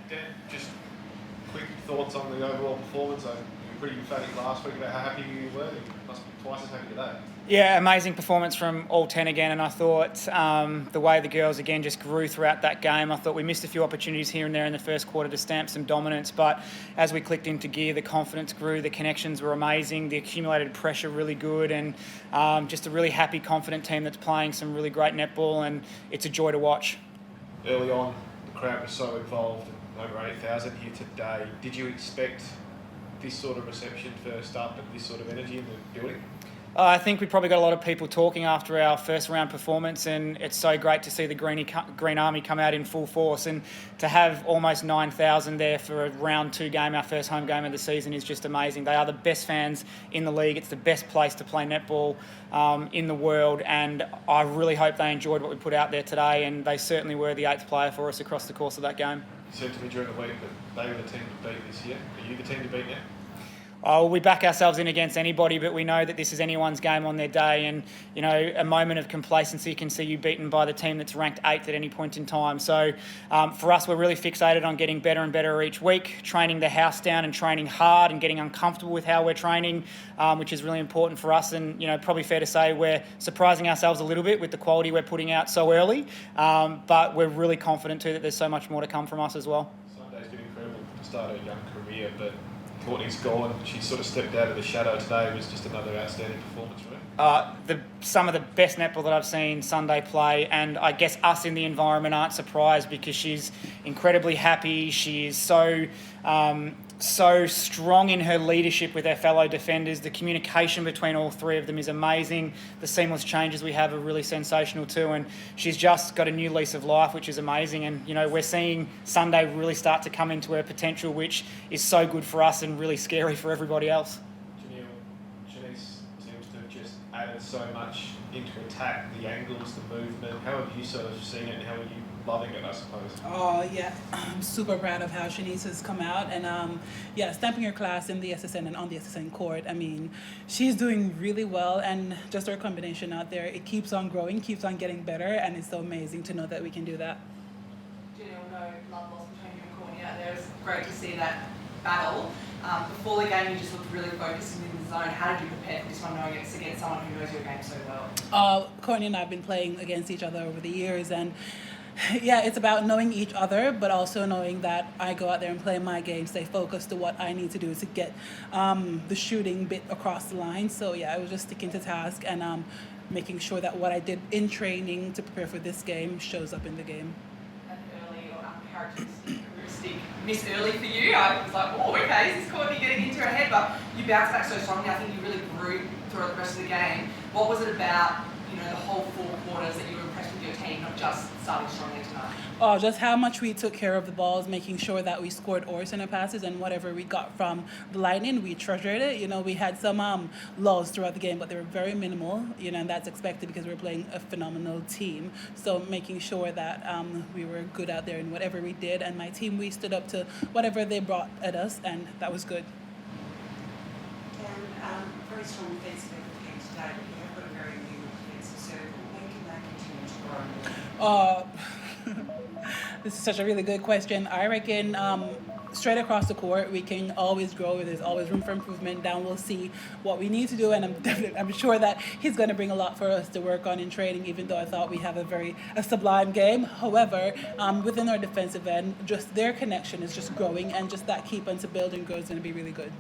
Dan, just quick thoughts on the overall performance. You were pretty emphatic last week about how happy you were. You must be twice as happy today. Yeah, amazing performance from all 10 again, and I thought the way the girls again just grew throughout that game. I thought we missed a few opportunities here and there in the first quarter to stamp some dominance, but as we clicked into gear, the confidence grew, the connections were amazing, the accumulated pressure really good, and just a really happy, confident team that's playing some really great netball, and it's a joy to watch. Early on, the crowd was so involved, over 8,000 here today. Did you expect this sort of reception first up and this sort of energy in the building? I think we probably got a lot of people talking after our first round performance, and it's so great to see the Green Army come out in full force, and to have almost 9,000 there for a round 2 game, our first home game of the season, is just amazing. They are the best fans in the league. It's the best place to play netball in the world, and I really hope they enjoyed what we put out there today, and they certainly were the 8th player for us across the course of that game. You said to me during the week that they were the team to beat this year. Are you the team to beat now? We back ourselves in against anybody, but we know that this is anyone's game on their day, and a moment of complacency can see you beaten by the team that's ranked 8th at any point in time. So for us, we're really fixated on getting better and better each week, training the house down and training hard and getting uncomfortable with how we're training, which is really important for us. And probably fair to say we're surprising ourselves a little bit with the quality we're putting out so early, but we're really confident too that there's so much more to come from us as well. Sunday's been incredible to start her young career, but Courtney's gone. She sort of stepped out of the shadow today. It was just another outstanding performance for her. Some of the best netball that I've seen Sunday play, and I guess us in the environment aren't surprised because she's incredibly happy. She is so strong in her leadership with her fellow defenders. The communication between all 3 of them is amazing. The seamless changes we have are really sensational too, and she's just got a new lease of life, which is amazing. And we're seeing Sunday really start to come into her potential, which is so good for us and really scary for everybody else. Jhaniele seems to have just added so much into attack, the angles, the movement. How have you sort of seen it, and how are you loving it, I suppose? Oh, yeah. I'm super proud of how Shanice has come out, and stamping her class in the SSN and on the SSN court. I mean, she's doing really well, and just her combination out there, it keeps on growing, keeps on getting better, and it's so amazing to know that we can do that. Jhaniele, no love lost between you and Courtney out there. It was great to see that battle. Before the game, you just looked really focused and in the zone. How did you prepare for this one, knowing it's against someone who knows your game so well? Courtney and I have been playing against each other over the years, and yeah, it's about knowing each other, but also knowing that I go out there and play my game, stay focused to what I need to do to get the shooting bit across the line. So yeah, I was just sticking to task and making sure that what I did in training to prepare for this game shows up in the game. An early or uncharacteristic miss early for you. I was like, oh, okay, is this Courtney getting into her head? But you bounced back so strongly. I think you really grew throughout the rest of the game. What was it about, the whole 4 quarters that you were impressed with your team, not just starting strongly tonight? Oh, just how much we took care of the balls, making sure that we scored or center passes, and whatever we got from the Lightning, we treasured it. We had some lulls throughout the game, but they were very minimal, and that's expected because we're playing a phenomenal team. So making sure that we were good out there in whatever we did, and my team, we stood up to whatever they brought at us, and that was good. And very strong defensive effort again today, but you have got a very new defensive circle. When can that continue to grow? This is such a really good question. I reckon straight across the court, we can always grow. There's always room for improvement. Down, we'll see what we need to do, and I'm sure that he's going to bring a lot for us to work on in training, even though I thought we have a sublime game. However, within our defensive end, just their connection is just growing, and just that keep on to build and grow is going to be really good.